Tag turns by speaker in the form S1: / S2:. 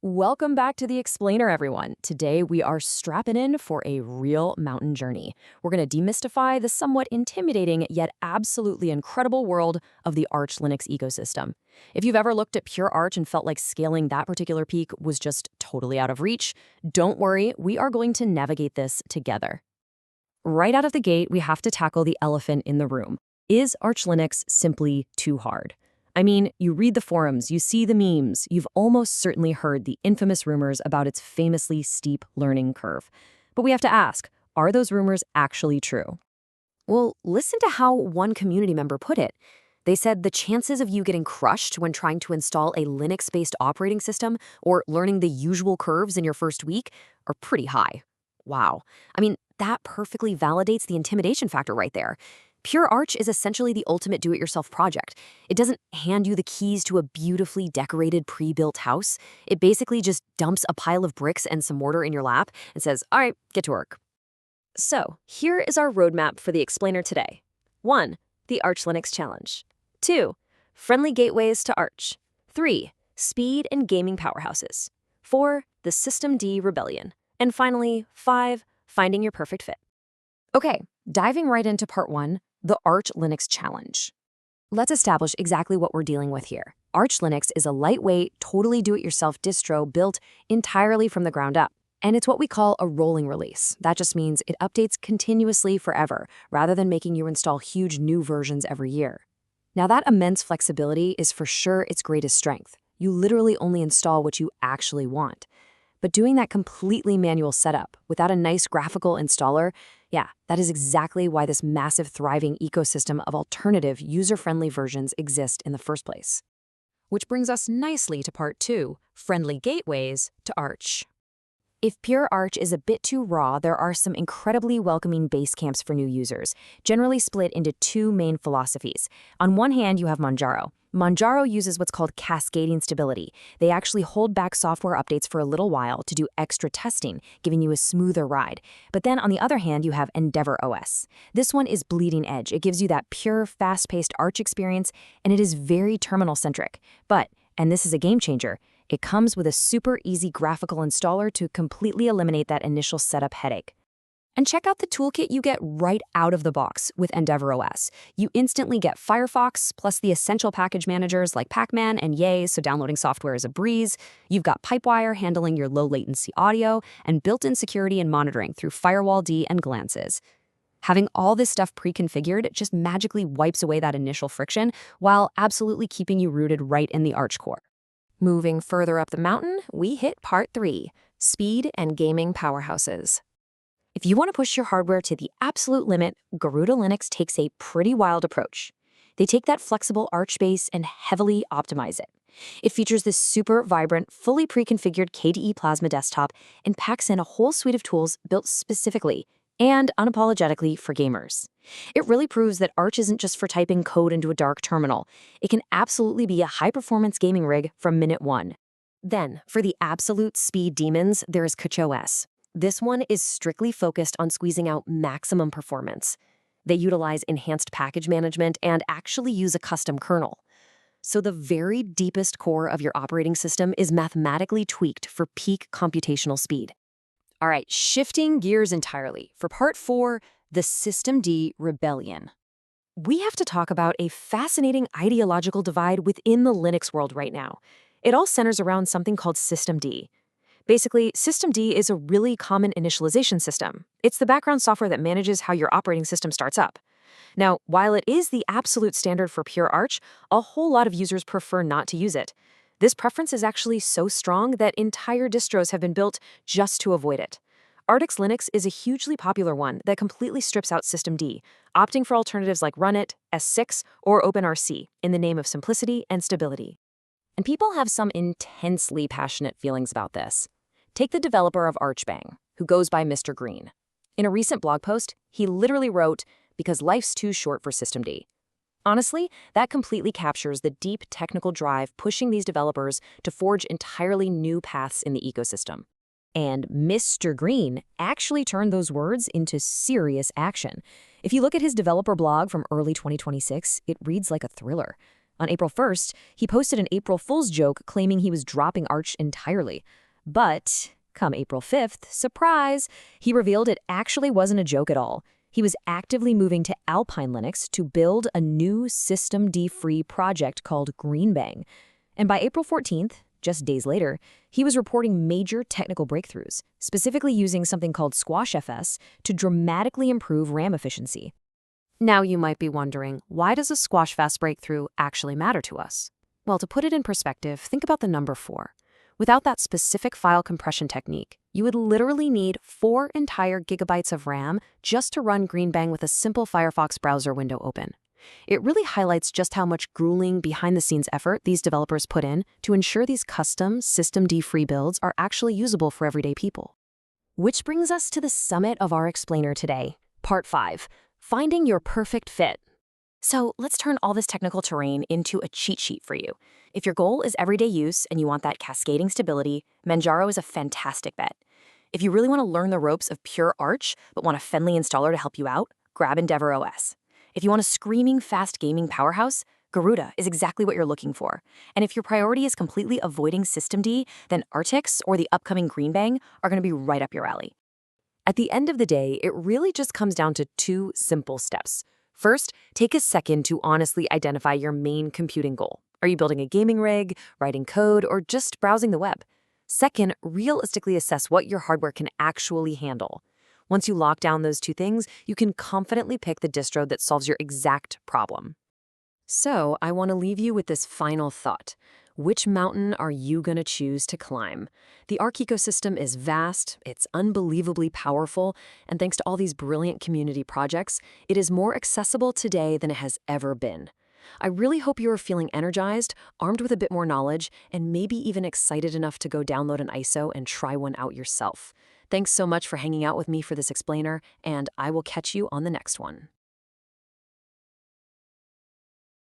S1: Welcome back to The Explainer, everyone. Today, we are strapping in for a real mountain journey. We're going to demystify the somewhat intimidating yet absolutely incredible world of the Arch Linux ecosystem. If you've ever looked at pure Arch and felt like scaling that particular peak was just totally out of reach, don't worry, we are going to navigate this together. Right out of the gate, we have to tackle the elephant in the room. Is Arch Linux simply too hard? I mean, you read the forums, you see the memes, you've almost certainly heard the infamous rumors about its famously steep learning curve. But we have to ask, are those rumors actually true? Well, listen to how one community member put it. They said the chances of you getting crushed when trying to install a Linux-based operating system or learning the usual curves in your first week are pretty high. Wow. I mean, that perfectly validates the intimidation factor right there. Pure Arch is essentially the ultimate do-it-yourself project. It doesn't hand you the keys to a beautifully decorated pre-built house. It basically just dumps a pile of bricks and some mortar in your lap and says, all right, get to work. So here is our roadmap for the Explainer today. 1. The Arch Linux Challenge. 2. Friendly gateways to Arch. 3. Speed and gaming powerhouses. 4. The Systemd Rebellion. And finally, 5. Finding your perfect fit. Okay, diving right into part 1, the Arch Linux Challenge. Let's establish exactly what we're dealing with here. Arch Linux is a lightweight, totally do-it-yourself distro built entirely from the ground up. And it's what we call a rolling release. That just means it updates continuously forever, rather than making you install huge new versions every year. Now that immense flexibility is for sure its greatest strength. You literally only install what you actually want. But doing that completely manual setup without a nice graphical installer, yeah, that is exactly why this massive thriving ecosystem of alternative user-friendly versions exist in the first place. Which brings us nicely to part 2, friendly gateways to Arch. If pure Arch is a bit too raw, there are some incredibly welcoming base camps for new users, generally split into 2 main philosophies. On one hand, you have Manjaro. Manjaro uses what's called cascading stability. They actually hold back software updates for a little while to do extra testing, giving you a smoother ride. But then on the other hand, you have EndeavourOS. This one is bleeding edge. It gives you that pure, fast-paced Arch experience, and it is very terminal-centric. But, and this is a game changer, it comes with a super easy graphical installer to completely eliminate that initial setup headache. And check out the toolkit you get right out of the box with EndeavourOS. You instantly get Firefox, plus the essential package managers like Pacman and Yay, so downloading software is a breeze. You've got Pipewire handling your low-latency audio, and built-in security and monitoring through FirewallD and Glances. Having all this stuff pre-configured just magically wipes away that initial friction, while absolutely keeping you rooted right in the Arch core. Moving further up the mountain, we hit part 3, speed and gaming powerhouses. If you want to push your hardware to the absolute limit, Garuda Linux takes a pretty wild approach. They take that flexible Arch base and heavily optimize it. It features this super vibrant, fully pre-configured KDE Plasma desktop and packs in a whole suite of tools built specifically and unapologetically for gamers. It really proves that Arch isn't just for typing code into a dark terminal. It can absolutely be a high-performance gaming rig from minute 1. Then, for the absolute speed demons, there is KachOS. This one is strictly focused on squeezing out maximum performance. They utilize enhanced package management and actually use a custom kernel. So the very deepest core of your operating system is mathematically tweaked for peak computational speed. All right, shifting gears entirely. For part 4, the Systemd Rebellion. We have to talk about a fascinating ideological divide within the Linux world right now. It all centers around something called Systemd. Basically, Systemd is a really common initialization system. It's the background software that manages how your operating system starts up. Now, while it is the absolute standard for pure Arch, a whole lot of users prefer not to use it. This preference is actually so strong that entire distros have been built just to avoid it. Artix Linux is a hugely popular one that completely strips out Systemd, opting for alternatives like Runit, S6, or OpenRC in the name of simplicity and stability. And people have some intensely passionate feelings about this. Take the developer of Archbang, who goes by Mr. Green. In a recent blog post, he literally wrote, "Because life's too short for Systemd." Honestly, that completely captures the deep technical drive pushing these developers to forge entirely new paths in the ecosystem. And Mr. Green actually turned those words into serious action. If you look at his developer blog from early 2026, it reads like a thriller. On April 1st, he posted an April Fool's joke claiming he was dropping Arch entirely. But come April 5th, surprise, he revealed it actually wasn't a joke at all. He was actively moving to Alpine Linux to build a new systemd-free project called Greenbang. And by April 14th, just days later, he was reporting major technical breakthroughs, specifically using something called SquashFS to dramatically improve RAM efficiency. Now you might be wondering, why does a SquashFS breakthrough actually matter to us? Well, to put it in perspective, think about the number 4. Without that specific file compression technique, you would literally need 4 entire gigabytes of RAM just to run Greenbang with a simple Firefox browser window open. It really highlights just how much grueling behind-the-scenes effort these developers put in to ensure these custom systemd-free builds are actually usable for everyday people. Which brings us to the summit of our explainer today, Part 5, Finding Your Perfect Fit. So let's turn all this technical terrain into a cheat sheet for you. If your goal is everyday use and you want that cascading stability, Manjaro is a fantastic bet. If you really want to learn the ropes of pure Arch but want a friendly installer to help you out, grab EndeavourOS. If you want a screaming fast gaming powerhouse, Garuda is exactly what you're looking for. And if your priority is completely avoiding systemd, then Artix or the upcoming Greenbang are going to be right up your alley. At the end of the day, it really just comes down to 2 simple steps. First, take a second to honestly identify your main computing goal. Are you building a gaming rig, writing code, or just browsing the web? Second, realistically assess what your hardware can actually handle. Once you lock down those 2 things, you can confidently pick the distro that solves your exact problem. So, I want to leave you with this final thought. Which mountain are you going to choose to climb? The Arc ecosystem is vast, it's unbelievably powerful, and thanks to all these brilliant community projects, it is more accessible today than it has ever been. I really hope you are feeling energized, armed with a bit more knowledge, and maybe even excited enough to go download an ISO and try one out yourself. Thanks so much for hanging out with me for this explainer, and I will catch you on the next one.